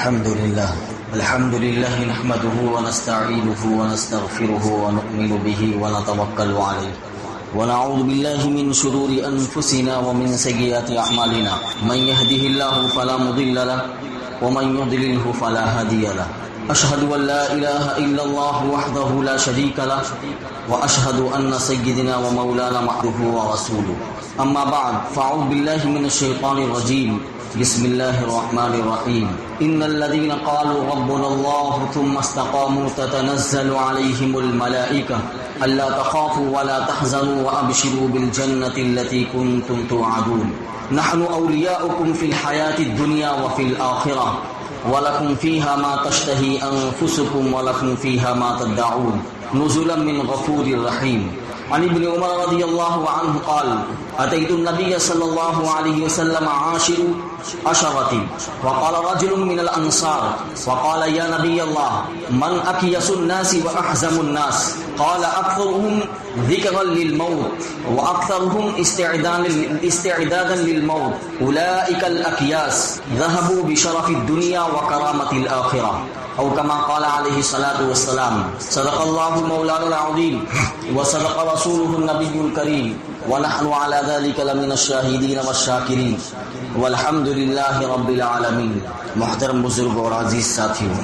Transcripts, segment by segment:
الحمد لله نحمده ونستعينه ونستغفره ونؤمن به ونتوكل عليه ونعوذ بالله من شرور أنفسنا ومن سيئات أعمالنا من يهده الله فلا مضل له ومن يضلله فلا هادي له أشهد أن لا إله إلا الله وحده لا شريك له وأشهد أن سيدنا ومولانا عبده ورسوله أما بعد فأعوذ بالله من الشيطان الرجيم بسم الله الرحمن الرحيم إن الذين قالوا ربنا الله ثم استقاموا تتنزل عليهم الملائكة ألا تخافوا ولا تحزنوا وأبشروا بالجنة التي كنتم توعدون نحن أولياؤكم في الحياة الدنيا وفي الآخرة ولكم فيها ما تشتهي أنفسكم ولكم فيها ما تدعون نزلا من غفور رحيم عن ابن عمر رضي الله عنه قال أتيت النبي صلى الله عليه وسلم عاشر عشرة وقال رجل من الأنصار وقال يا نبي الله من أكيس الناس وأحزم الناس قال أكثرهم ذكرا للموت وأكثرهم استعدادا للموت أولئك الأكياس ذهبوا بشرف الدنيا وكرامة الآخرة أو كما قال عليه الصلاة والسلام صدق الله مولانا العظيم وصدق رسوله النبي الكريم ونحن على ذلك لمن الشاهدين والشاكرين والحمد للہ رب العالمین۔ محترم بزرگ اور عزیز ساتھیوں،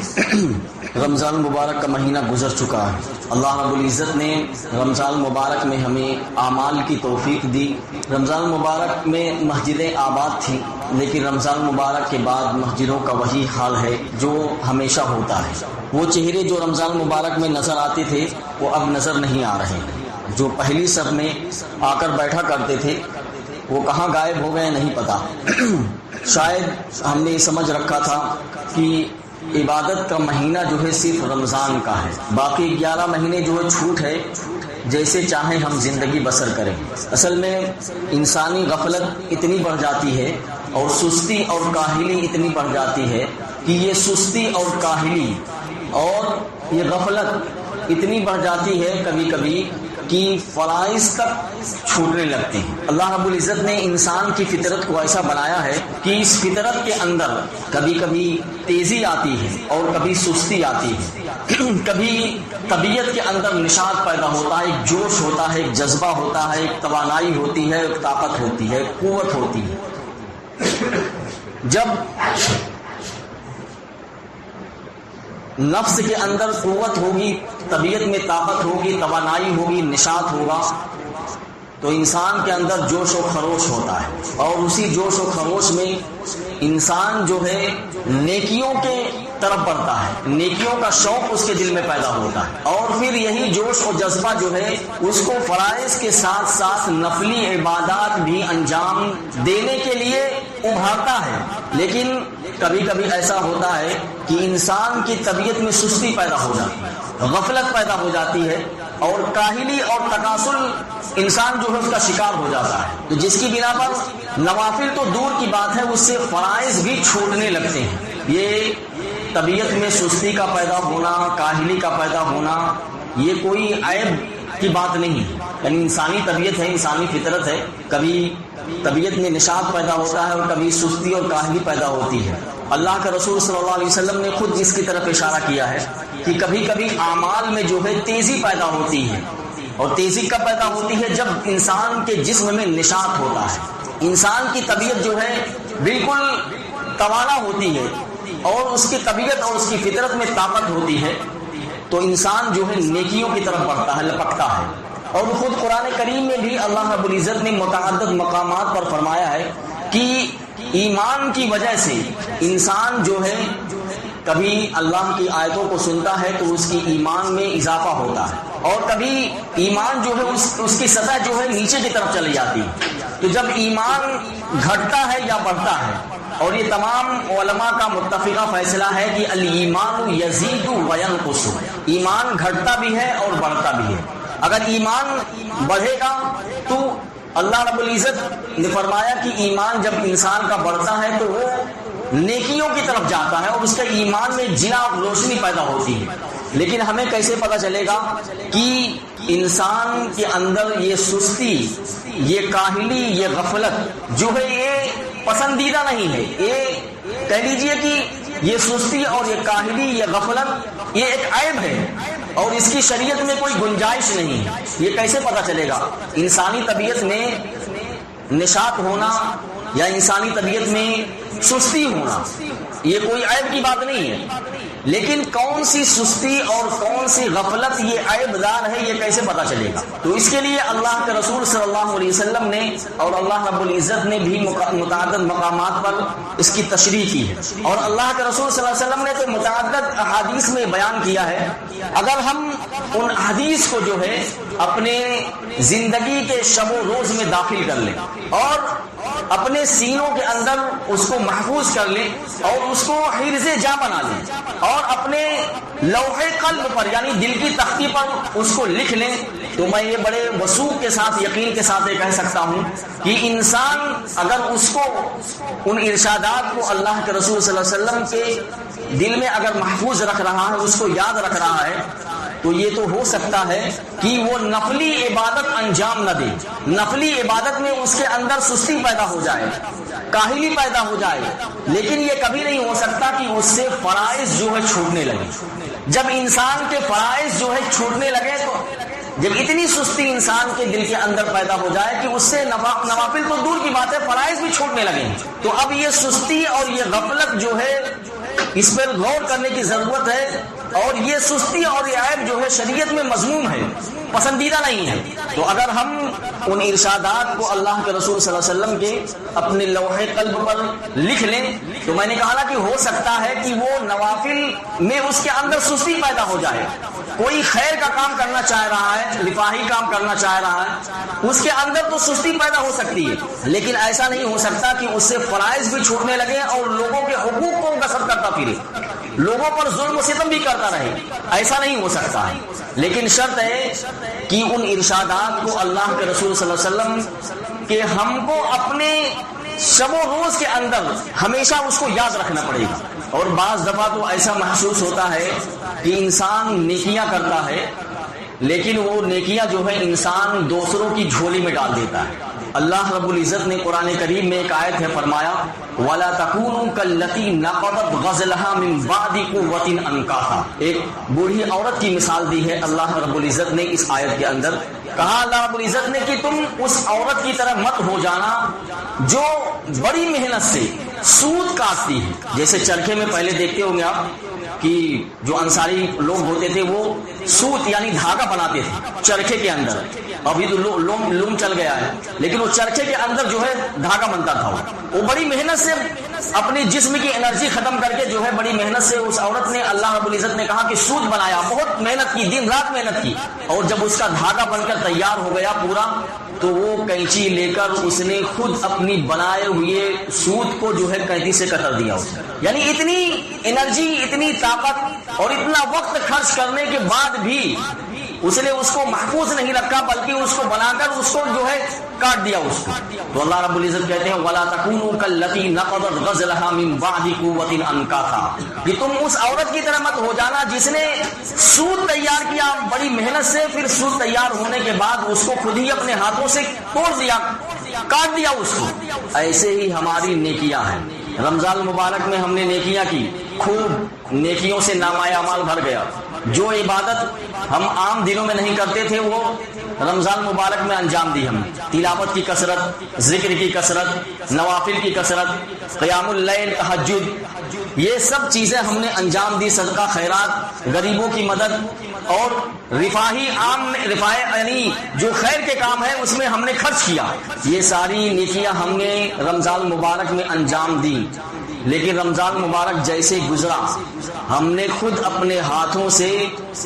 رمضان مبارک کا مہینہ گزر چکا ہے۔ اللہ رب العزت نے رمضان مبارک میں ہمیں اعمال کی توفیق دی۔ رمضان مبارک میں مسجدیں آباد تھیں، لیکن رمضان مبارک کے بعد مسجدوں کا وہی حال ہے جو ہمیشہ ہوتا ہے۔ وہ چہرے جو رمضان مبارک میں نظر آتے تھے وہ اب نظر نہیں آ رہے۔ جو پہلی صف میں آ کر بیٹھا کرتے تھے وہ کہاں غائب ہو گئے نہیں پتا۔ شاید ہم نے یہ سمجھ رکھا تھا کہ عبادت کا مہینہ جو ہے صرف رمضان کا ہے، باقی 11 مہینے جو ہے چھوٹ ہے، جیسے چاہیں ہم زندگی بسر کریں۔ اصل میں انسانی غفلت اتنی بڑھ جاتی ہے اور سستی اور کاہلی اتنی بڑھ جاتی ہے کہ یہ سستی اور کاہلی اور یہ غفلت اتنی بڑھ جاتی ہے کبھی کبھی کہ فرائض تک چھوٹنے لگتے ہیں۔ اللہ رب العزت نے انسان کی فطرت کو ایسا بنایا ہے کہ اس فطرت کے اندر کبھی کبھی تیزی آتی ہے اور کبھی سستی آتی ہے، کبھی طبیعت کے اندر نشاط پیدا ہوتا ہے، ایک جوش ہوتا ہے، ایک جذبہ ہوتا ہے، ایک توانائی ہوتی ہے، ایک طاقت ہوتی ہے، ایک قوت ہوتی ہے۔ جب نفس کے اندر قوت ہوگی، طبیعت میں طاقت ہوگی، توانائی ہوگی، نشاط ہوگا، تو انسان کے اندر جوش و خروش ہوتا ہے، اور اسی جوش و خروش میں انسان جو ہے نیکیوں کے طرف بڑھتا ہے، نیکیوں کا شوق اس کے دل میں پیدا ہوتا ہے، اور پھر یہی جوش و جذبہ جو ہے اس کو فرائض کے ساتھ ساتھ نفلی عبادات بھی انجام دینے کے لیے ابھارتا ہے۔ لیکن کبھی کبھی ایسا ہوتا ہے کہ انسان کی طبیعت میں سستی پیدا ہو جاتی ہے، غفلت پیدا ہو جاتی ہے، اور کاہلی اور تکاسل انسان جو ہے اس کا شکار ہو جاتا ہے، تو جس کی بنا پر نوافل تو دور کی بات ہے، اس سے فرائض بھی چھوٹنے لگتے ہیں۔ یہ طبیعت میں سستی کا پیدا ہونا، کاہلی کا پیدا ہونا، یہ کوئی عیب کی بات نہیں ہے، یعنی انسانی طبیعت ہے، انسانی فطرت ہے۔ کبھی طبیعت میں نشاط پیدا ہوتا ہے اور کبھی سستی اور کاہلی پیدا ہوتی ہے۔ اللہ کے رسول صلی اللہ علیہ وسلم نے خود اس کی طرف اشارہ کیا ہے کہ کبھی کبھی اعمال میں جو ہے تیزی پیدا ہوتی ہے، اور تیزی کب پیدا ہوتی ہے؟ جب انسان کے جسم میں نشاط ہوتا ہے، انسان کی طبیعت جو ہے بالکل توانا ہوتی ہے، اور اس کی طبیعت اور اس کی فطرت میں طاقت ہوتی ہے، تو انسان جو ہے نیکیوں کی طرف بڑھتا ہے، لپکتا ہے۔ اور خود قرآن کریم میں بھی اللہ رب العزت نے متعدد مقامات پر فرمایا ہے کہ ایمان کی وجہ سے انسان جو ہے کبھی اللہ کی آیتوں کو سنتا ہے تو اس کی ایمان میں اضافہ ہوتا ہے، اور کبھی ایمان جو ہے اس کی سطح جو ہے نیچے کی طرف چلی جاتی ہے۔ تو جب ایمان گھٹتا ہے یا بڑھتا ہے، اور یہ تمام علماء کا متفقہ فیصلہ ہے کہ الایمان یزید و ینقص، ایمان گھٹتا بھی ہے اور بڑھتا بھی ہے۔ اگر ایمان بڑھے گا تو اللہ رب العزت نے فرمایا کہ ایمان جب انسان کا بڑھتا ہے تو وہ نیکیوں کی طرف جاتا ہے، اور اس کا ایمان میں جنا اور روشنی پیدا ہوتی ہے۔ لیکن ہمیں کیسے پتہ چلے گا کہ انسان کے اندر یہ سستی، یہ کاہلی، یہ غفلت جو ہے یہ پسندیدہ نہیں ہے، یہ کہہ لیجئے کہ یہ سستی اور یہ کاہلی، یہ غفلت، یہ ایک عیب ہے اور اس کی شریعت میں کوئی گنجائش نہیں ہے۔ یہ کیسے پتہ چلے گا؟ انسانی طبیعت میں نشاط ہونا یا انسانی طبیعت میں سستی ہونا یہ کوئی عیب کی بات نہیں ہے، لیکن کون سی سستی اور کون سی غفلت یہ عیب دار ہے، یہ کیسے پتا چلے گا؟ تو اس کے لیے اللہ کے رسول صلی اللہ علیہ وسلم نے اور اللہ رب العزت نے بھی متعدد مقامات پر اس کی تشریح کی ہے، اور اللہ کے رسول صلی اللہ علیہ وسلم نے تو متعدد احادیث میں بیان کیا ہے۔ اگر ہم ان احادیث کو جو ہے اپنے زندگی کے شب و روز میں داخل کر لیں اور اپنے سینوں کے اندر اس کو محفوظ کر لیں اور اس کو حرز جاں بنا لیں اور اپنے لوح قلب پر یعنی دل کی تختی پر اس کو لکھ لیں، تو میں یہ بڑے وثوق کے ساتھ، یقین کے ساتھ یہ کہہ سکتا ہوں کہ انسان اگر اس کو، ان ارشادات کو اللہ کے رسول صلی اللہ علیہ وسلم کے دل میں اگر محفوظ رکھ رہا ہے، اس کو یاد رکھ رہا ہے، تو یہ تو ہو سکتا ہے کہ وہ نفلی عبادت انجام نہ دے، نفلی عبادت میں اس کے اندر سستی پیدا ہو جائے، کاہلی پیدا ہو جائے، لیکن یہ کبھی نہیں ہو سکتا کہ اس سے فرائض جو ہے چھوٹنے لگے۔ جب انسان کے فرائض جو ہے چھوٹنے لگے، تو جب اتنی سستی انسان کے دل کے اندر پیدا ہو جائے کہ اس سے نوافل تو دور کی بات ہے، فرائض بھی چھوٹنے لگے، تو اب یہ سستی اور یہ غفلت جو ہے اس پر غور کرنے کی ضرورت ہے، اور یہ سستی اور یہ عیب جو ہے شریعت میں مذموم ہے، پسندیدہ نہیں ہے۔ تو اگر ہم ان ارشادات کو اللہ کے رسول صلی اللہ علیہ وسلم کے اپنے لوح قلب پر لکھ لیں، تو میں نے کہا نا کہ ہو سکتا ہے کہ وہ نوافل میں اس کے اندر سستی پیدا ہو جائے، کوئی خیر کا کام کرنا چاہ رہا ہے، لفاہی کام کرنا چاہ رہا ہے، اس کے اندر تو سستی پیدا ہو سکتی ہے، لیکن ایسا نہیں ہو سکتا کہ اس سے فرائض بھی چھوٹنے لگے اور لوگوں کے حقوق کو غصب کرتا پھرے، لوگوں پر ظلم و ستم بھی کرتا رہے، ایسا نہیں ہو سکتا ہے۔ لیکن شرط ہے کہ ان ارشادات کو اللہ کے رسول صلی اللہ علیہ وسلم کہ ہم کو اپنے شب و روز کے اندر ہمیشہ اس کو یاد رکھنا پڑے گا۔ اور بعض دفعہ تو ایسا محسوس ہوتا ہے کہ انسان نیکیاں کرتا ہے، لیکن وہ نیکیاں جو ہے انسان دوسروں کی جھولی میں ڈال دیتا ہے۔ اللہ رب العزت نے قرآن کریم میں ایک آیت ہے فرمایا وَلَا تَكُونُوا كَالَّتِي نَقَضَتْ غَزْلَهَا مِن بَعْدِ قُوَّةٍ أَنْكَاثًا، ایک بوڑھی عورت کی مثال دی ہے اللہ رب العزت نے اس آیت کے اندر۔ کہا اللہ رب العزت نے کہ تم اس عورت کی طرح مت ہو جانا جو بڑی محنت سے سود کاٹتی ہے۔ جیسے چرخے میں پہلے دیکھتے ہوں گے آپ کہ جو انصاری لوگ ہوتے تھے وہ سوت یعنی دھاگا بناتے تھے چرخے کے اندر، ابھی تو لوم چل گیا ہے، لیکن وہ چرخے کے اندر جو ہے دھاگا بنتا تھا، وہ بڑی محنت سے اپنی جسم کی انرجی ختم کر کے جو ہے بڑی محنت سے اس عورت نے، اللہ رب العزت نے کہا کہ سوت بنایا، بہت محنت کی، دن رات محنت کی، اور جب اس کا دھاگا بن کر تیار ہو گیا پورا، تو وہ کینچی لے کر اس نے خود اپنی بنائے ہوئے سوت کو جو ہے کینچی سے کتر دیا اس نے۔ یعنی اتنی انرجی، اتنی طاقت اور اتنا وقت خرچ کرنے کے بعد بھی اس نے اس کو محفوظ نہیں رکھا، بلکہ اس کو بنا کر اس کو جو ہے کاٹ دیا اس کو۔ تو اللہ رب العزت کہتے ہیں وَلَا تَكُونُوا كَالَّتِي نَقَضَتْ غَزْلَهَا مِن بَعْدِ قُوَّةٍ أَنْكَاثًا، کہ تم اس عورت کی طرح مت ہو جانا جس نے سوت تیار کیا بڑی محنت سے، پھر سوت تیار ہونے کے بعد اس کو خود ہی اپنے ہاتھوں سے توڑ دیا، کاٹ دیا اس کو۔ ایسے ہی ہماری نیکیاں ہیں۔ رمضان مبارک میں ہم نے نیکیاں کی، خوب نیکیوں سے نامہ اعمال بھر گیا۔ جو عبادت ہم عام دنوں میں نہیں کرتے تھے وہ رمضان مبارک میں انجام دی ہم نے، تلاوت کی کثرت، ذکر کی کثرت، نوافل کی کثرت، قیام اللیل، تہجد، یہ سب چیزیں ہم نے انجام دی، صدقہ خیرات، غریبوں کی مدد اور رفاہی عام میں رفاہ یعنی جو خیر کے کام ہے اس میں ہم نے خرچ کیا۔ یہ ساری نیکیاں ہم نے رمضان مبارک میں انجام دی، لیکن رمضان مبارک جیسے گزرا ہم نے خود اپنے ہاتھوں سے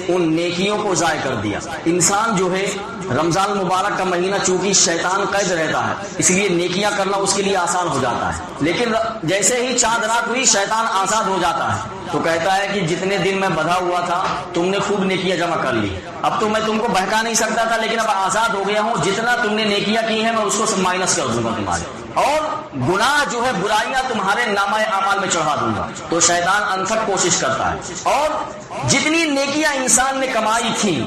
ان نیکیوں کو ضائع کر دیا۔ انسان جو ہے رمضان مبارک کا مہینہ چونکہ شیطان قید رہتا ہے، اس لیے نیکیاں کرنا اس کے لیے آسان ہو جاتا ہے، لیکن جیسے ہی چاند رات ہوئی شیطان آزاد ہو جاتا ہے، تو کہتا ہے کہ جتنے دن میں بندھا ہوا تھا تم نے خوب نیکیاں جمع کر لی، اب تو میں تم کو بہکا نہیں سکتا تھا، لیکن اب آزاد ہو گیا ہوں، جتنا تم نے نیکیاں کی ہیں میں اس کو سب مائنس کر دوں گا تمہارے، اور گناہ جو ہے برائیاں تمہارے نامہ اعمال میں چڑھا دوں گا۔ تو شیطان انتھک کوشش کرتا ہے، اور جتنی نیکیاں انسان نے کمائی تھی،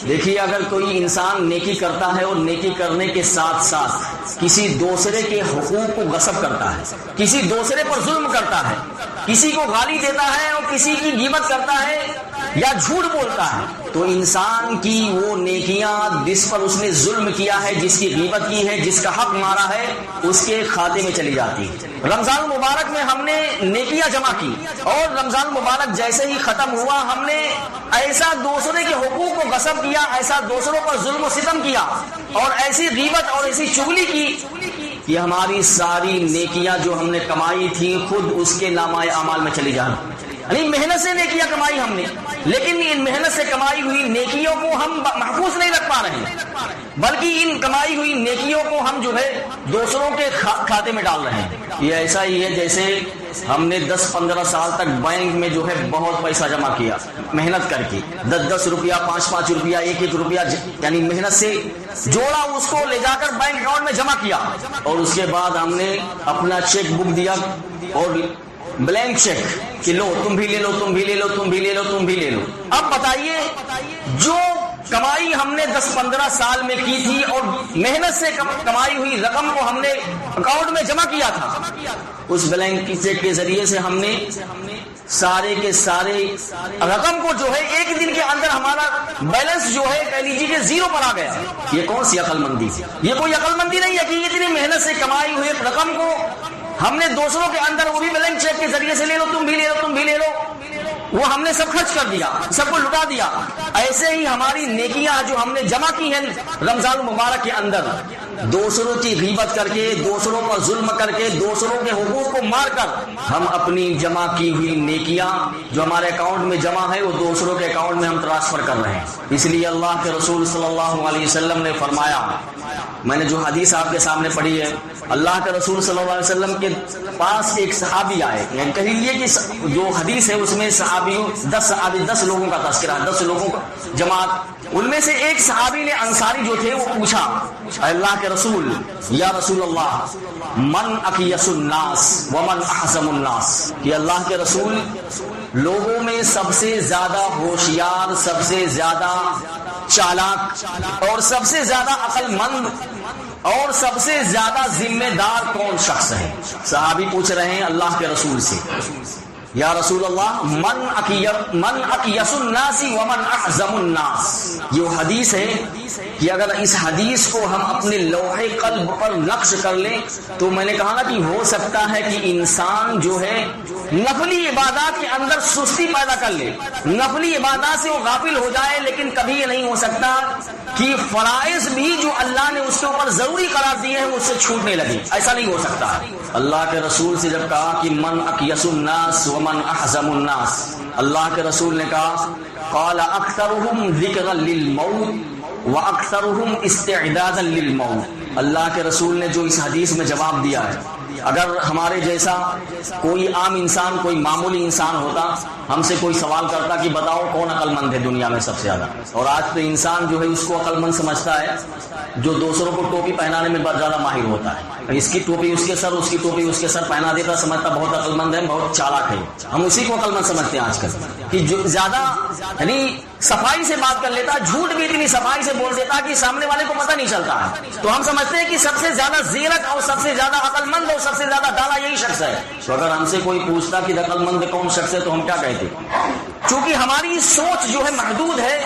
دیکھیے اگر کوئی انسان نیکی کرتا ہے اور نیکی کرنے کے ساتھ ساتھ کسی دوسرے کے حقوق کو غصب کرتا ہے، کسی دوسرے پر ظلم کرتا ہے، کسی کو گالی دیتا ہے اور کسی کی غیبت کرتا ہے یا جھوٹ بولتا ہے تو انسان کی وہ نیکیاں جس پر اس نے ظلم کیا ہے، جس کی غیبت کی ہے، جس کا حق مارا ہے، اس کے کھاتے میں چلی جاتی ہے۔ رمضان المبارک میں ہم نے نیکیاں جمع کی اور رمضان المبارک جیسے ہی ختم ہوا ہم نے ایسا دوسرے کے حقوق کو غصب کیا، ایسا دوسروں پر ظلم و ستم کیا اور ایسی غیبت اور ایسی چغلی کی کہ ہماری ساری نیکیاں جو ہم نے کمائی تھی خود اس کے نامہ اعمال میں چلی جائیں۔ یعنی محنت سے نیکیاں کمائی ہم نے، لیکن ان محنت سے کمائی ہوئی نیکیوں کو ہم محفوظ نہیں رکھ پا رہے ہیں، بلکہ ان کمائی ہوئی نیکیوں کو ہم جو ہے دوسروں کے کھاتے میں ڈال رہے ہیں۔ یہ ایسا ہی ہے جیسے ہم نے 10-15 سال تک بینک میں جو ہے بہت پیسہ جمع کیا محنت کر کے، 10 روپیہ، 5 روپیہ، 1 روپیہ، یعنی محنت سے جوڑا، اس کو لے جا کر بینک اکاؤنٹ میں جمع کیا اور اس کے بعد ہم نے اپنا چیک بک دیا اور بلینک چیک کہ لو تم بھی لے لو، تم بھی لے لو، تم بھی لے لو، تم بھی لے لو۔ اب بتائیے جو کمائی ہم نے 10-15 سال میں کی تھی اور محنت سے کمائی ہوئی رقم کو ہم نے اکاؤنٹ میں جمع کیا تھا، اس بلینک چیک کے ذریعے سے ہم نے سارے کے سارے رقم کو جو ہے ایک دن کے اندر ہمارا بیلنس جو ہے کہہ لیجیے کہ 0 پر آ گیا۔ یہ کون سی عقل مندی؟ یہ کوئی عقل مندی نہیں ہے کہ اتنی محنت سے کمائی ہوئی رقم کو ہم نے دوسروں کے اندر وہ بھی بلینک چیک کے ذریعے سے لے لو، تم بھی لے لو، تم بھی لے لو، وہ ہم نے سب خرچ کر دیا، سب کو لٹا دیا۔ ایسے ہی ہماری نیکیاں جو ہم نے جمع کی ہیں رمضان المبارک کے اندر، دوسروں کی غیبت کر کے، دوسروں پر ظلم کر کے، دوسروں کے حقوق کو مار کر ہم اپنی جمع کی ہوئی نیکیاں جو ہمارے اکاؤنٹ میں جمع ہے وہ دوسروں کے اکاؤنٹ میں ہم ٹرانسفر کر رہے ہیں۔ اس لیے اللہ کے رسول صلی اللہ علیہ وسلم نے فرمایا، میں نے جو حدیث آپ کے سامنے پڑھی ہے، اللہ کے رسول صلی اللہ علیہ وسلم کے پاس ایک صحابی آئے، یعنی کہہ لیجیے کہ جو حدیث ہے اس میں صحابیوں 10 لوگوں کا تذکرہ، 10 لوگوں کا جماعت، ان میں سے ایک صحابی نے انصاری جو تھے وہ پوچھا، اے اللہ کے رسول، یا رسول اللہ، من اکیس الناس ومن احزم الناس، کہ اللہ کے رسول لوگوں میں سب سے زیادہ ہوشیار، سب سے زیادہ چالاک اور سب سے زیادہ عقل مند اور سب سے زیادہ ذمہ دار کون شخص ہے؟ صحابی پوچھ رہے ہیں اللہ کے رسول سے، یا رسول اللہ، من اکیس الناس ومن احزم الناس۔ یہ حدیث ہے کہ اگر اس حدیث کو ہم اپنے لوح قلب پر نقش کر لیں تو میں نے کہا نا کہ ہو سکتا ہے کہ انسان جو ہے نفلی عبادات کے اندر سستی پیدا کر لے، نفلی عبادات سے وہ غافل ہو جائے، لیکن کبھی یہ نہیں ہو سکتا کہ فرائض بھی جو اللہ نے اس کے اوپر ضروری قرار دیے ہیں اس سے چھوٹنے لگے، ایسا نہیں ہو سکتا۔ اللہ کے رسول سے جب کہا کہ من اکیس الناس ومن احزم الناس، اللہ کے رسول نے کہا قال اکثرهم ذکرا للموت واکثرهم استعدادا للموت۔ اللہ کے رسول نے جو اس حدیث میں جواب دیا ہے، اگر ہمارے جیسا کوئی عام انسان، کوئی معمولی انسان ہوتا، ہم سے کوئی سوال کرتا کہ بتاؤ کون عقل مند ہے دنیا میں سب سے زیادہ، اور آج تو انسان جو ہے اس کو عقل مند سمجھتا ہے جو دوسروں کو ٹوپی پہنانے میں بہت زیادہ ماہر ہوتا ہے، اس کی ٹوپی اس کے سر، اس کی ٹوپی اس کے سر پہنا دیتا، سمجھتا بہت عقل مند ہے، بہت چالاک ہے۔ ہم اسی کو عقل مند سمجھتے ہیں آج کل، کہ جو زیادہ یعنی صفائی سے بات کر لیتا، جھوٹ بھی اتنی صفائی سے بول دیتا کہ سامنے والے کو پتہ نہیں چلتا ہے، تو ہم سمجھتے ہیں کہ سب سے زیادہ زیرک اور سب سے زیادہ عقل مند اور سب سے زیادہ دانا یہی شخص ہے۔ تو اگر ہم سے کوئی پوچھتا کہ عقل مند کون شخص ہے تو ہم کیا کہتے؟ چونکہ ہماری سوچ جو ہے محدود ہے،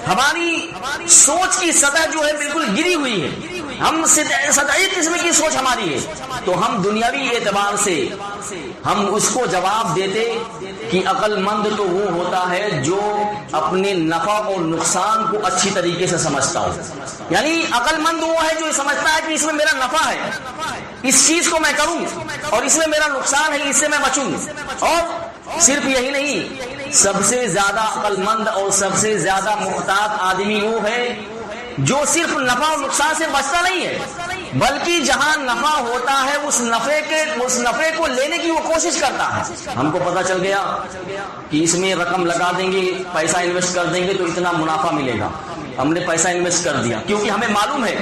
ہماری سوچ کی سطح جو ہے بالکل گری ہوئی ہے، ہم سطحی قسم کی سوچ ہماری ہے، تو ہم دنیاوی اعتبار سے ہم اس کو جواب دیتے کہ عقل مند تو وہ ہوتا ہے جو اپنے نفع اور نقصان کو اچھی طریقے سے سمجھتا ہو، یعنی عقل مند وہ ہے جو سمجھتا ہے کہ اس میں میرا نفع ہے، اس چیز کو میں کروں، اور اس میں میرا نقصان ہے، اس سے میں بچوں۔ اور صرف یہی نہیں، سب سے زیادہ عقل مند اور سب سے زیادہ محتاط آدمی وہ ہے جو صرف نفع اور نقصان سے بچتا نہیں ہے، بلکہ جہاں نفع ہوتا ہے اس نفع کو لینے کی وہ کوشش کرتا ہے۔ ہم کو پتہ چل گیا کہ اس میں رقم لگا دیں گے، پیسہ انویسٹ کر دیں گے تو اتنا منافع ملے گا، ہم نے پیسہ انویسٹ کر دیا کیونکہ ہمیں معلوم ہے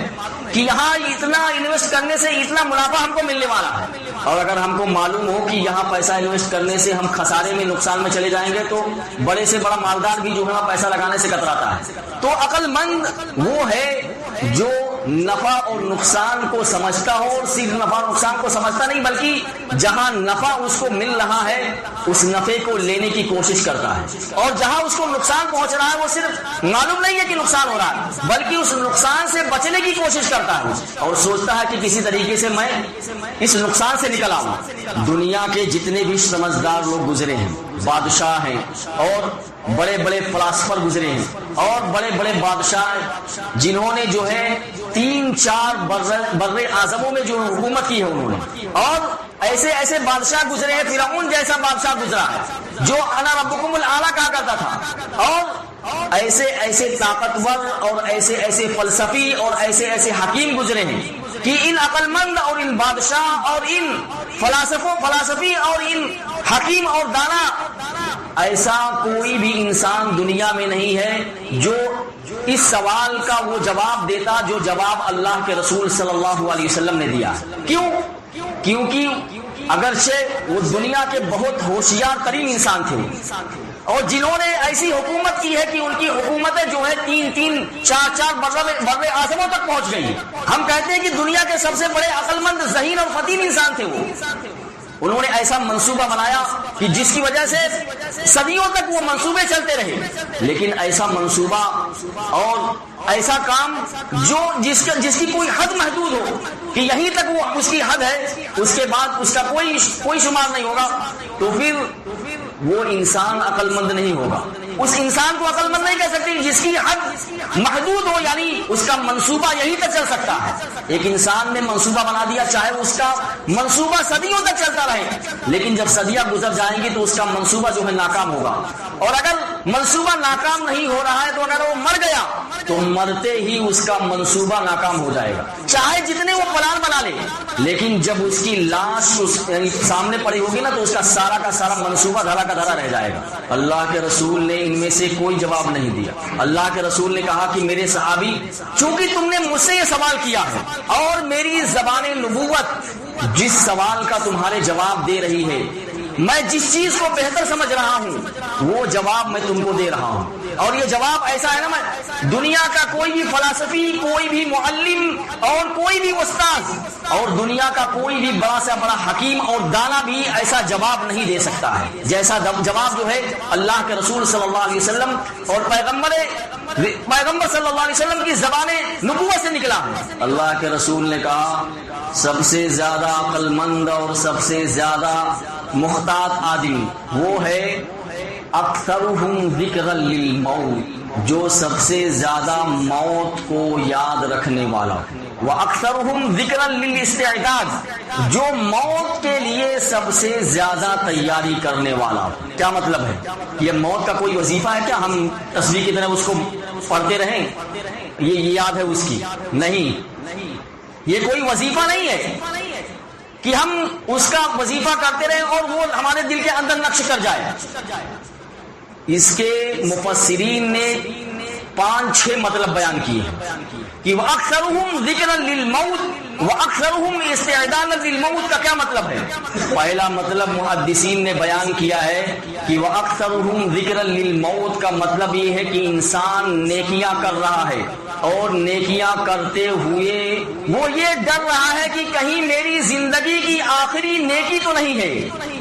کہ یہاں اتنا انویسٹ کرنے سے اتنا منافع ہم کو ملنے والا ہے، اور اگر ہم کو معلوم ہو کہ یہاں پیسہ انویسٹ کرنے سے ہم خسارے میں، نقصان میں چلے جائیں گے تو بڑے سے بڑا مالدار بھی جو ہے پیسہ لگانے سے کتراتا ہے۔ تو عقل مند وہ ہے جو نفع اور نقصان کو سمجھتا ہو، اور صرف نفع اور نقصان کو سمجھتا نہیں بلکہ جہاں نفع اس کو مل رہا ہے اس نفع کو لینے کی کوشش کرتا ہے، اور جہاں اس کو نقصان پہنچ رہا ہے وہ صرف معلوم نہیں ہے کہ نقصان ہو رہا ہے بلکہ اس نقصان سے بچنے کی کوشش کرتا ہے اور سوچتا ہے کہ کسی طریقے سے میں اس نقصان سے نکل آؤں۔ دنیا کے جتنے بھی سمجھدار لوگ گزرے ہیں، بادشاہ ہیں اور بڑے بڑے فلاسفر گزرے ہیں اور بڑے بڑے بادشاہ جنہوں نے جو ہے 3-4 بر اعظموں میں جو حکومت کی ہے انہوں نے، اور ایسے ایسے بادشاہ گزرے ہیں، فرعون جیسا بادشاہ گزرا ہے جو انا ربکم الاعلی کہا کرتا تھا، اور ایسے ایسے طاقتور اور ایسے ایسے فلسفی اور ایسے ایسے حکیم گزرے ہیں کہ ان عقل مند اور ان بادشاہ اور ان فلسفی اور ان حکیم اور دانا ایسا کوئی بھی انسان دنیا میں نہیں ہے جو اس سوال کا وہ جواب دیتا جو جواب اللہ کے رسول صلی اللہ علیہ وسلم نے دیا۔ کیوں؟ کیونکہ اگرچہ وہ دنیا کے بہت ہوشیار ترین انسان تھے اور جنہوں نے ایسی حکومت کی ہے کہ ان کی حکومتیں جو ہے 3-3 4-4 بر اعظموں تک پہنچ گئی۔ ہم کہتے ہیں کہ دنیا کے سب سے بڑے عقل مند، ذہین اور فطین انسان تھے وہ۔ انہوں نے ایسا منصوبہ بنایا کہ جس کی وجہ سے صدیوں تک وہ منصوبے چلتے رہے، لیکن ایسا منصوبہ اور ایسا کام جس کی کوئی حد محدود ہو کہ یہیں تک وہ اس کی حد ہے، اس کے بعد اس کا کوئی شمار نہیں ہوگا، تو پھر وہ انسان عقل مند نہیں ہوگا۔ اس انسان کو عقل مند نہیں کہہ سکتے جس کی حد محدود ہو، یعنی اس کا منصوبہ یہیں تک چل سکتا ہے۔ ایک انسان نے منصوبہ بنا دیا، چاہے اس کا منصوبہ صدیوں تک چلتا رہے، لیکن جب صدیاں گزر جائیں گی تو اس کا منصوبہ جو ہے ناکام ہوگا، اور اگر منصوبہ ناکام نہیں ہو رہا ہے تو اگر وہ مر گیا تو مرتے ہی اس کا منصوبہ ناکام ہو جائے گا، چاہے جتنے وہ پلان بنا لے، لیکن جب اس کی لاش سامنے پڑی ہوگی نا تو اس کا سارا منصوبہ دھرا کا دھرا رہ جائے گا۔ اللہ کے رسول نے ان میں سے کوئی جواب نہیں دیا۔ اللہ کے رسول نے کہا کہ میرے صحابی، چونکہ تم نے مجھ سے یہ سوال کیا ہے اور میری زبان نبوت جس سوال کا تمہارے جواب دے رہی ہے، میں جس چیز کو بہتر سمجھ رہا ہوں وہ جواب میں تم کو دے رہا ہوں، اور یہ جواب ایسا ہے نا، میں دنیا کا کوئی بھی فلسفی، کوئی بھی معلم اور کوئی بھی استاد اور دنیا کا کوئی بھی بڑا سے بڑا حکیم اور دانا بھی ایسا جواب نہیں دے سکتا ہے جیسا جواب جو ہے اللہ کے رسول صلی اللہ علیہ وسلم اور پیغمبر صلی اللہ علیہ وسلم کی زبان نبوت سے نکلا ہے۔ اللہ کے رسول نے کہا سب سے زیادہ عقل مند اور سب سے زیادہ محتاط آدمی وہ ہے اکثرہم ذکرا للموت، جو سب سے زیادہ موت کو یاد رکھنے والا، وَأَكْثَرُهُمْ ذِكْرًا لِلْإِسْتِعْدَادِ، جو موت کے لیے سب سے زیادہ تیاری کرنے والا۔ کیا مطلب ہے؟ یہ موت کا کوئی وظیفہ ہے کیا ہم تسبیح کی طرح اس کو پڑھتے رہیں، یہ یاد ہے اس کی؟ نہیں، یہ کوئی وظیفہ نہیں ہے کہ ہم اس کا وظیفہ کرتے رہیں اور وہ ہمارے دل کے اندر نقش کر جائے۔ اس کے مفسرین نے 5-6 مطلب بیان کیے ہیں کہ وَأَكْثَرُهُمْ ذِكْرًا لِلْمَوْتِ وَأَكْثَرُهُمْ اسْتِعْدَادًا لِلْمَوْتِ کا کیا مطلب ہے؟ پہلا مطلب محدثین نے بیان کیا ہے کہ وَأَكْثَرُهُمْ ذِكْرًا لِلْمَوْتِ کا مطلب یہ ہے کہ انسان نیکیاں کر رہا ہے اور نیکیاں کرتے ہوئے وہ یہ ڈر رہا ہے کہ کہیں میری زندگی کی آخری نیکی تو نہیں ہے،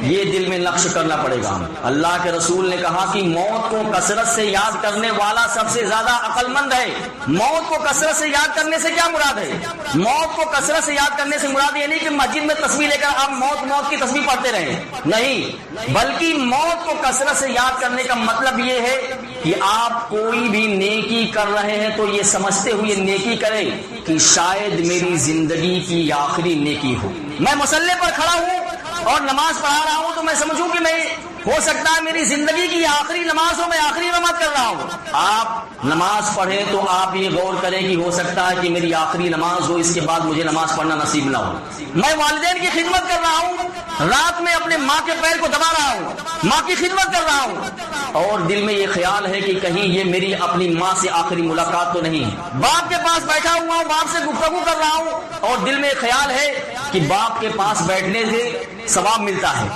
یہ دل میں نقش کرنا پڑے گا۔ اللہ کے رسول نے کہا کہ موت کو کثرت سے یاد کرنے والا سب سے زیادہ عقل مند ہے۔ موت کو کثرت سے یاد کرنے سے کیا مراد ہے؟ موت کو کثرت سے یاد کرنے سے مراد یہ نہیں کہ مسجد میں تسبیح لے کر آپ موت کی تسبیح پڑھتے رہیں، نہیں، بلکہ موت کو کثرت سے یاد کرنے کا مطلب یہ ہے کہ آپ کوئی بھی نیکی کر رہے ہیں تو یہ سمجھتے ہوئے نیکی کریں کہ شاید میری زندگی کی آخری نیکی ہو۔ میں مصلی پر کھڑا ہوں اور نماز پڑھا رہا ہوں تو میں سمجھوں کہ میں ہو سکتا ہے میری زندگی کی آخری نماز ہو، میں آخری نماز کر رہا ہوں۔ آپ نماز پڑھیں تو آپ یہ غور کریں کہ ہو سکتا ہے کہ میری آخری نماز ہو، اس کے بعد مجھے نماز پڑھنا نصیب نہ ہو۔ میں والدین کی خدمت کر رہا ہوں، رات میں اپنے ماں کے پیر کو دبا رہا ہوں، ماں کی خدمت کر رہا ہوں، اور دل میں یہ خیال ہے کہ کہیں یہ میری اپنی ماں سے آخری ملاقات تو نہیں ہے۔ باپ کے پاس بیٹھا ہوا ہوں، باپ سے گفتگو کر رہا ہوں اور دل میں خیال ہے کہ باپ کے پاس بیٹھنے سے ثواب ملتا ہے،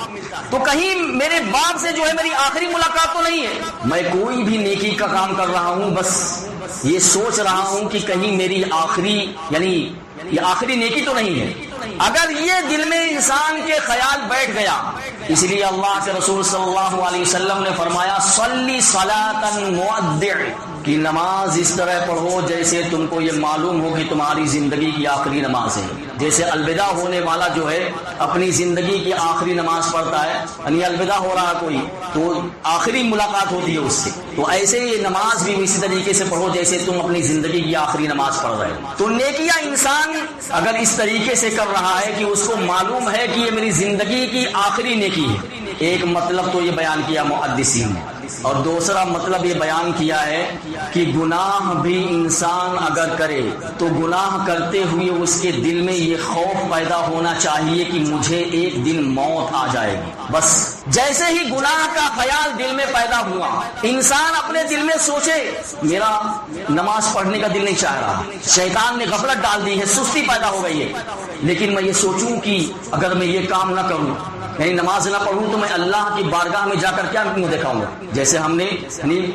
تو کہیں میرے باپ سے جو ہے میری آخری ملاقات تو نہیں ہے۔ میں کوئی بھی نیکی کا کام کر رہا ہوں، بس یہ سوچ رہا ہوں کہ کہیں میری آخری یعنی یہ آخری نیکی تو نہیں ہے. اگر یہ دل میں انسان کے خیال بیٹھ گیا، اس لیے اللہ کے رسول صلی اللہ علیہ وسلم نے فرمایا صلی صلاۃ مودع، کہ نماز اس طرح پڑھو جیسے تم کو یہ معلوم ہو کہ تمہاری زندگی کی آخری نماز ہے. جیسے الوداع ہونے والا جو ہے اپنی زندگی کی آخری نماز پڑھتا ہے، یعنی الوداع ہو رہا کوئی تو آخری ملاقات ہوتی ہے اس سے، تو ایسے یہ نماز بھی اسی طریقے سے پڑھو جیسے تم اپنی زندگی کی آخری نماز پڑھ رہے ہو. تو نیکیاں انسان اگر اس طریقے سے کر رہا ہے کہ اس کو معلوم ہے کہ یہ میری زندگی کی آخری نیکی ہے، ایک مطلب تو یہ بیان کیا محدثین نے، اور دوسرا مطلب یہ بیان کیا ہے کہ گناہ بھی انسان اگر کرے تو گناہ کرتے ہوئے اس کے دل میں یہ خوف پیدا ہونا چاہیے کہ مجھے ایک دن موت آ جائے گی. بس جیسے ہی گناہ کا خیال دل میں پیدا ہوا، انسان اپنے دل میں سوچے میرا نماز پڑھنے کا دل نہیں چاہ رہا، شیطان نے غفلت ڈال دی ہے، سستی پیدا ہو گئی ہے، لیکن میں یہ سوچوں کہ اگر میں یہ کام نہ کروں، یعنی نماز نہ پڑھوں، تو میں اللہ کی بارگاہ میں جا کر کیا منہ دکھاؤں گا. جیسے ہم نے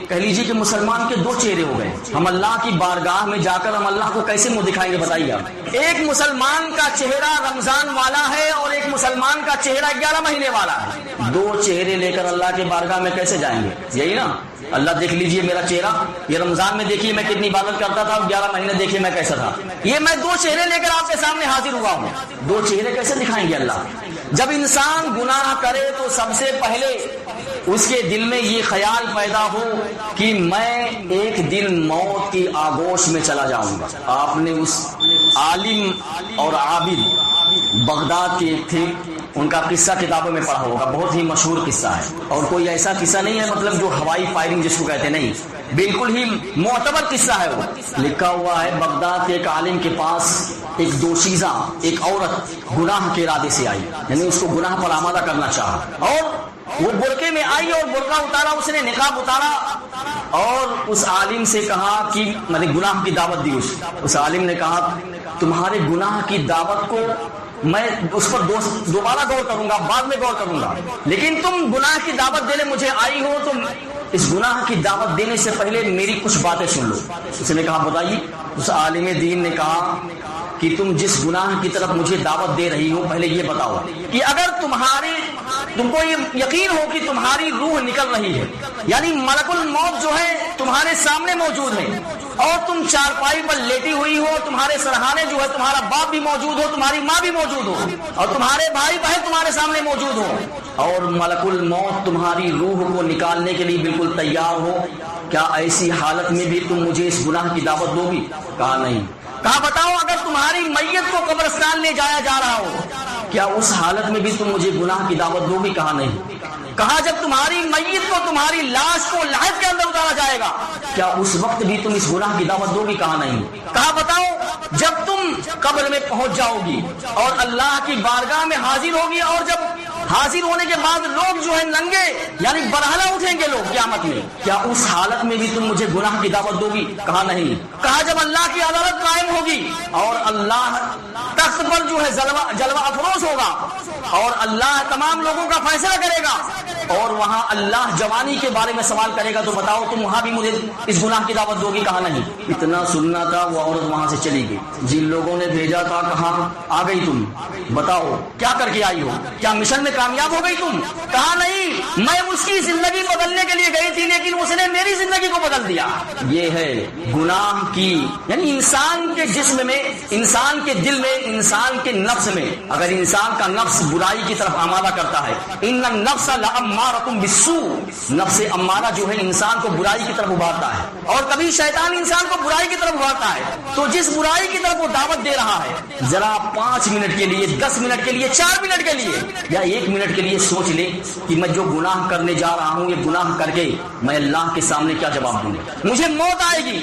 کہہ لیجیے کہ مسلمان کے دو چہرے ہو گئے، ہم اللہ کی بارگاہ میں جا کر ہم اللہ کو کیسے منہ دکھائیں گے بتائیے آپ. ایک مسلمان کا چہرہ رمضان والا ہے اور ایک مسلمان کا چہرہ 11 مہینے والا ہے، دو چہرے لے کر اللہ کے بارگاہ میں کیسے جائیں گے؟ یہی نا، اللہ دیکھ لیجئے میرا چہرہ، یہ رمضان میں دیکھیے میں کتنی عبادت کرتا تھا، اور 11 مہینے دیکھیے میں کیسا تھا. یہ میں دو چہرے لے کر آپ کے سامنے حاضر ہوا ہوں، دو چہرے کیسے دکھائیں گے اللہ؟ جب انسان گناہ کرے تو سب سے پہلے اس کے دل میں یہ خیال پیدا ہو کہ میں ایک دن موت کی آغوش میں چلا جاؤں گا. آپ نے اس عالم اور عابد بغداد کے ایک تھے، ان کا قصہ کتابوں میں پڑھا ہوگا، بہت ہی مشہور قصہ ہے، اور کوئی ایسا قصہ نہیں ہے مطلب جو ہوائی فائرنگ جس کو کہتے نہیں، بالکل ہی معتبر قصہ ہے. وہ لکھا ہوا ہے بغداد کے ایک عالم کے پاس ایک دوشیزہ ایک عورت گناہ کے ارادے سے آئی، یعنی اس کو گناہ پر آمادہ کرنا چاہا، اور وہ برقعے میں آئی اور برقع اتارا، اس نے نقاب اتارا اور اس عالم سے کہا کہ میں نے گناہ کی دعوت دی. اس عالم نے کہا تمہارے گناہ کی دعوت کو میں اس پر دوبارہ غور کروں گا، بعد میں غور کروں گا، لیکن تم گناہ کی دعوت دینے مجھے آئی ہو تو اس گناہ کی دعوت دینے سے پہلے میری کچھ باتیں سن لو. اس نے کہا بتائیے. اس عالم دین نے کہا کہ تم جس گناہ کی طرف مجھے دعوت دے رہی ہو پہلے یہ بتاؤ کہ اگر تم کو یہ یقین ہو کہ تمہاری روح نکل رہی ہے، یعنی ملک الموت جو ہے تمہارے سامنے موجود ہے، اور تم چارپائی پر لیٹی ہوئی ہو، تمہارے سرہانے جو ہے تمہارا باپ بھی موجود ہو، تمہاری ماں بھی موجود ہو، اور تمہارے بھائی بہن تمہارے سامنے موجود ہو، اور ملک الموت تمہاری روح کو نکالنے کے لیے بالکل تیار ہو، کیا ایسی حالت میں بھی تم مجھے اس گناہ کی دعوت دو گی؟ کہا نہیں. کہا بتاؤ اگر تمہاری میت کو قبرستان لے جایا جا رہا ہو، کیا اس حالت میں بھی تم مجھے گناہ کی دعوت دو گی؟ کہا نہیں. کہا جب تمہاری میت کو تمہاری لاش کو لحد کے اندر اتارا جائے گا، کیا اس وقت بھی تم اس گناہ کی دعوت دو گی؟ کہا نہیں. کہا بتاؤ جب تم قبر میں پہنچ جاؤ گی اور اللہ کی بارگاہ میں حاضر ہوگی، اور جب حاضر ہونے کے بعد لوگ جو ہے ننگے یعنی برہنہ اٹھیں گے لوگ قیامت میں، کیا اس حالت میں بھی تم مجھے گناہ کی دعوت دو گی؟ کہا نہیں. کہا جب اللہ کی عدالت قائم ہوگی اور اللہ تخت پر جو ہے جلوہ افروز ہوگا اور اللہ تمام لوگوں کا فیصلہ کرے گا، اور وہاں اللہ جوانی کے بارے میں سوال کرے گا، تو بتاؤ تم وہاں بھی مجھے اس گناہ کی دعوت دو گی؟ کہا نہیں. اتنا سننا تھا وہ عورت وہاں سے چلی گئی. جن لوگوں نے بھیجا تھا کہاں آ گئی تم؟ بتاؤ کیا کر کے آئی ہو؟ کیا مشن میں کامیاب ہو گئی تم؟ کہا نہیں، میں اس کی زندگی بدلنے کے لیے گئی تھی لیکن اس نے میری زندگی کو بدل دیا. یہ ہے گناہ کی یعنی انسان کے جسم میں، انسان کے دل میں، انسان کے نفس میں اگر انسان کا نفس برائی کی طرف آمادہ کرتا ہے، ان النفس لامارۃ بالسوء، نفس امارہ جو ہے انسان کو برائی کی طرف ابھارتا ہے، اور کبھی شیطان انسان کو برائی کی طرف ابھارتا ہے. تو جس برائی کی طرف وہ دعوت دے رہا ہے، ذرا 5 منٹ کے لیے، 10 منٹ کے لیے، 4 منٹ کے لیے یا 1 منٹ کے لیے سوچ لے کہ میں جو گناہ کرنے جا رہا ہوں یہ گناہ کر کے میں اللہ کے سامنے کیا جواب دوں گا؟ مجھے موت آئے گی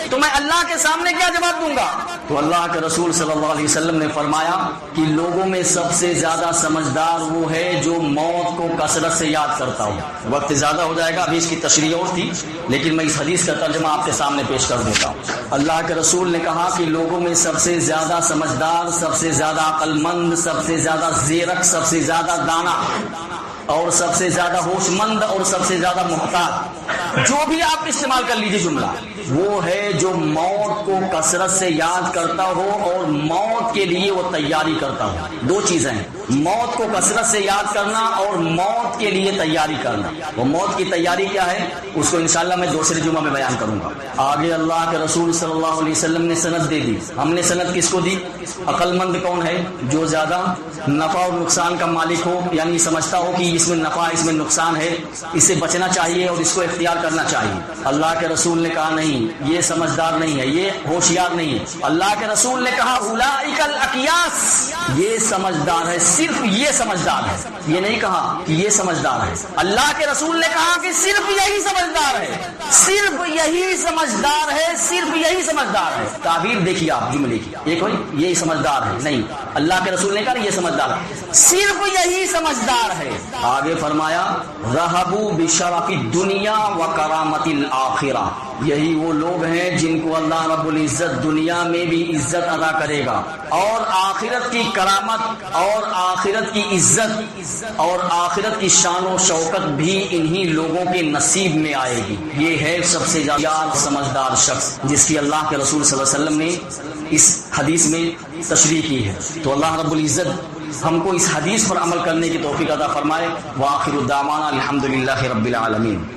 تو میں اللہ کے سامنے کیا جواب دوں گا؟ تو اللہ کے رسول صلی اللہ علیہ وسلم نے فرمایا کہ لوگوں میں سب سے زیادہ سمجھدار وہ ہے جو موت کو کثرت سے یاد کرتا ہو. وقت زیادہ ہو جائے گا، ابھی اس کی تشریح اور تھی لیکن میں اس حدیث کا ترجمہ آپ کے سامنے پیش کر دیتا ہوں. اللہ کے رسول نے کہا کہ لوگوں میں سب سے زیادہ سمجھدار، سب سے زیادہ عقل مند، سب سے زیادہ زیرک، سب سے زیادہ دانا اور سب سے زیادہ ہوش مند اور سب سے زیادہ محتاط، جو بھی آپ استعمال کر لیجیے جملہ، وہ ہے جو موت کو کثرت سے یاد کرتا ہو اور موت کے لیے وہ تیاری کرتا ہو. دو چیزیں ہیں، موت کو کثرت سے یاد کرنا اور موت کے لیے تیاری کرنا. وہ موت کی تیاری کیا ہے اس کو انشاءاللہ میں دوسرے جمعہ میں بیان کروں گا. آگے اللہ کے رسول صلی اللہ علیہ وسلم نے سند دے دی. ہم نے سند کس کو دی؟ عقل مند کون ہے؟ جو زیادہ نفع اور نقصان کا مالک ہو، یعنی سمجھتا ہو کہ اس میں نفع اس میں نقصان ہے، اس سے بچنا چاہیے اور اس کو اختیار کرنا چاہیے. اللہ کے رسول نے کہا نہیں، یہ سمجھدار نہیں ہے، یہ ہوشیار نہیں ہے. اللہ کے رسول نے کہا اولئک الاقیاس، یہ سمجھدار ہے، صرف یہ سمجھدار ہے. یہ نہیں کہا کہ یہ سمجھدار ہے. اللہ کے رسول نے کہا کہ صرف یہی سمجھدار ہے، صرف یہی سمجھدار ہے، صرف یہی سمجھدار ہے. تعبیر دیکھیے آپ جملے کی، ایک ہوئی یہی سمجھدار ہے، نہیں، اللہ کے رسول نے کہا یہ سمجھدار ہے، صرف یہی سمجھدار ہے. آگے فرمایا رہبو بشرف الدنیا و کرامت الآخرہ، یہی وہ لوگ ہیں جن کو اللہ رب العزت دنیا میں بھی عزت ادا کرے گا اور آخرت کی کرامت اور آخرت کی عزت اور آخرت کی شان و شوکت بھی انہی لوگوں کے نصیب میں آئے گی. یہ ہے سب سے زیادہ سمجھدار شخص جس کی اللہ کے رسول صلی اللہ علیہ وسلم نے اس حدیث میں تشریح کی ہے. تو اللہ رب العزت ہم کو اس حدیث پر عمل کرنے کی توفیق عطا فرمائے. وآخر الدعوانا الحمدللہ رب العالمین.